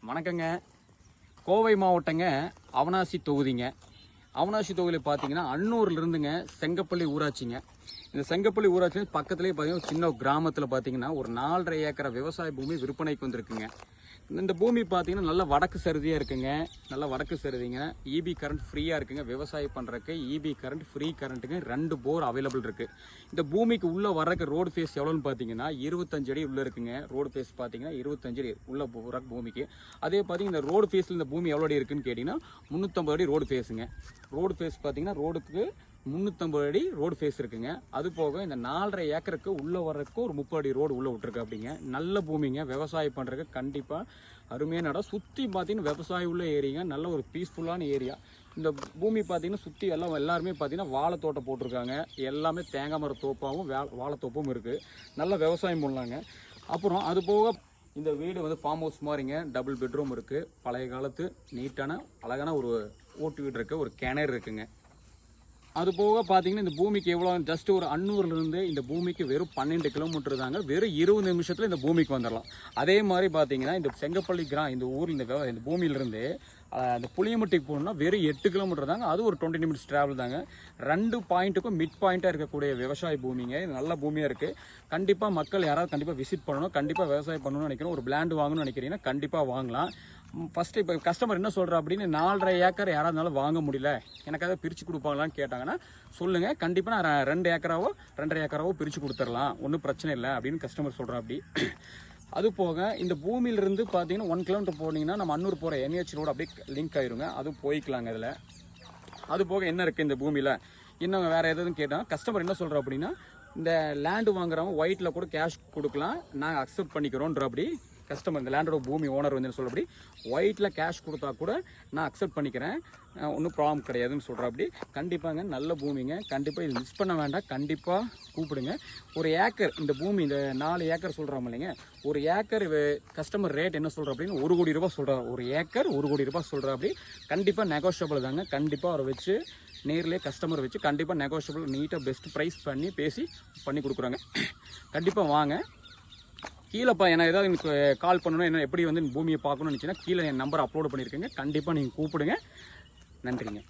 வணக்கங்க. கோவை மாவட்டங்க, அவனாசி தொகுதிங்க. அவனாசி தொகுதியில் பார்த்தீங்கன்னா அன்னூர்ல இருந்துங்க செங்கப்பள்ளி ஊராட்சிங்க. இந்த செங்கப்பள்ளி ஊராட்சி பக்கத்துலேயே பார்த்தீங்கன்னா சின்ன கிராமத்தில் பார்த்தீங்கன்னா ஒரு 4.5 ஏக்கர் விவசாய பூமி விற்பனைக்கு வந்திருக்குங்க. இந்த பூமி பார்த்தீங்கன்னா நல்ல வடக்கு சருதியாக இருக்குங்க. நல்ல வடக்கு சருதிங்க. இபி கரண்ட் ஃப்ரீயாக இருக்குங்க. விவசாயம் பண்ணுறதுக்கு இபி கரண்ட் ஃப்ரீ கரண்ட்டுங்க 2 போர் அவைலபிள் இருக்குது. இந்த பூமிக்கு உள்ளே வர்றதுக்கு ரோடு ஃபேஸ் எவ்வளோன்னு பார்த்தீங்கன்னா 25 அடி உள்ளே இருக்குங்க. ரோடு ஃபேஸ் பார்த்தீங்கன்னா 25 அடி உள்ள போகிற பூமிக்கு. அதே பார்த்தீங்கன்னா இந்த ரோடு ஃபேஸில் இந்த பூமி எவ்வளோ அடி இருக்குன்னு கேட்டிங்கன்னா 350 அடி ரோடு ஃபேஸுங்க. ரோடு ஃபேஸ் பார்த்தீங்கன்னா ரோடுக்கு 350 அடி ரோடு ஃபேஸ் இருக்குங்க. அது போக இந்த 4.5 ஏக்கருக்கு உள்ளே வர்றதுக்கு ஒரு 30 அடி ரோடு உள்ளே விட்டுருக்கு. அப்படிங்க நல்ல பூமிங்க. விவசாயம் பண்ணுறதுக்கு கண்டிப்பாக அருமையான இடம். சுற்றி பார்த்தீங்கன்னா விவசாயம் உள்ள ஏரியாங்க. நல்ல ஒரு பீஸ்ஃபுல்லான ஏரியா. இந்த பூமி பார்த்தீங்கன்னா சுற்றி எல்லாருமே பார்த்தீங்கன்னா வாழைத்தோட்டம் போட்டிருக்காங்க. எல்லாமே தேங்காய் மர தோப்பாகவும் வாழைத்தோப்பும் இருக்குது. நல்ல விவசாயம் பண்ணலாங்க. அப்புறம் அது போக இந்த வீடு வந்து ஃபார்ம் ஹவுஸ் மாதிரிங்க. டபுள் பெட்ரூம் இருக்குது. பழைய காலத்து நீட்டான அழகான ஒரு ஓட்டு வீடு இருக்குது. ஒரு கிணறு இருக்குங்க. அது போக பார்த்தீங்கன்னா இந்த பூமிக்கு எவ்வளோ ஜஸ்ட் ஒரு அன்னூர்லேருந்து இந்த பூமிக்கு வெறும் 12 கிலோமீட்டர் தாங்க. வெறும் 20 நிமிஷத்தில் இந்த பூமிக்கு வந்துடலாம். அதே மாதிரி பார்த்தீங்கன்னா இந்த செங்கப்பள்ளி இந்த ஊரில் இந்த பூமியிலிருந்து அந்த புளியமட்டிக்கு போகணும்னா வெறும் 8 கிலோமீட்டர் தாங்க. அது ஒரு 20 நிமிட்ஸ் ட்ராவல் தாங்க. 2 பாயிண்ட்டுக்கும் மிட் பாயிண்ட்டாக இருக்கக்கூடிய விவசாய பூமிங்க. இது நல்ல பூமியாக இருக்குது. கண்டிப்பாக மக்கள் யாராவது கண்டிப்பாக விசிட் பண்ணணும். கண்டிப்பாக விவசாயம் பண்ணணும்னு நினைக்கிறோம். ஒரு லேண்ட் வாங்கணும்னு நினைக்கிறீங்கன்னா கண்டிப்பாக வாங்கலாம். ஃபஸ்ட்டு இப்போ கஸ்டமர் என்ன சொல்கிறா அப்படின்னு 4.5 ஏக்கர் யாராவது வாங்க முடியல, எனக்கு அதை பிரித்து கொடுப்பாங்களான்னு கேட்டாங்கன்னா சொல்லுங்கள். கண்டிப்பாக நான் 2 ஏக்கராவோ 2.5 ஏக்கராவோ பிரித்து கொடுத்துடலாம். ஒன்றும் பிரச்சனை இல்லை அப்படின்னு கஸ்டமர் சொல்கிறா. அப்படி அது போக இந்த பூமியிலிருந்து பார்த்தீங்கன்னா 1 கிலோமீட்டர் போனீங்கன்னா நம்ம அன்னூர் போகிற NH ரோடு அப்படியே லிங்க் ஆயிருங்க. அதுவும் போய்க்கலாங்க. இதில் அது போக என்ன இருக்குது இந்த பூமியில் இன்னும் வேறு எதுவும் கேட்டால் கஸ்டமர் என்ன சொல்கிறோம் அப்படின்னா இந்த லேண்டு வாங்குறவங்க ஒயிட்டில் கூட கேஷ் கொடுக்கலாம், நாங்கள் அக்செப்ட் பண்ணிக்கிறோன்ற. அப்படி கஸ்டமர் இந்த லேண்டோட பூமி ஓனர் வந்து சொல்லப்படி ஒயிட்டில் கேஷ் கொடுத்தா கூட நான் அக்செப்ட் பண்ணிக்கிறேன், ஒன்றும் ப்ராப்ளம் கிடையாதுன்னு சொல்கிறேன். அப்படி கண்டிப்பாங்க நல்ல பூமிங்க. கண்டிப்பாக இது மிஸ் பண்ண வேண்டாம். கண்டிப்பாக கூப்பிடுங்க. ஒரு ஏக்கர் இந்த பூமி இந்த 4 ஏக்கர் சொல்கிறோம் இல்லைங்க. ஒரு ஏக்கர் கஸ்டமர் ரேட் என்ன சொல்கிறோம் அப்படின்னு 1 கோடி ரூபாய் சொல்கிறார். ஒரு ஏக்கர் 1 கோடி ரூபாய் சொல்கிறா. அப்படி கண்டிப்பாக நெகோஷியபிள் தாங்க. கண்டிப்பாக அவரை வச்சு நேர்லேயே கஸ்டமர் வச்சு கண்டிப்பாக நெகோஷியபிள் நீட்டாக பெஸ்ட் ப்ரைஸ் பண்ணி கொடுக்குறாங்க. கண்டிப்பாக வாங்க. கீழேப்பா என்ன ஏதாவது எனக்கு கால் பண்ணணும், என்ன எப்படி வந்து பூமியை பார்க்கணும்னு நினச்சின்னா கீழே என் நம்பர் அப்லோட் பண்ணியிருக்கேங்க. கண்டிப்பாக நீங்கள் கூப்பிடுங்க. நன்றிங்க.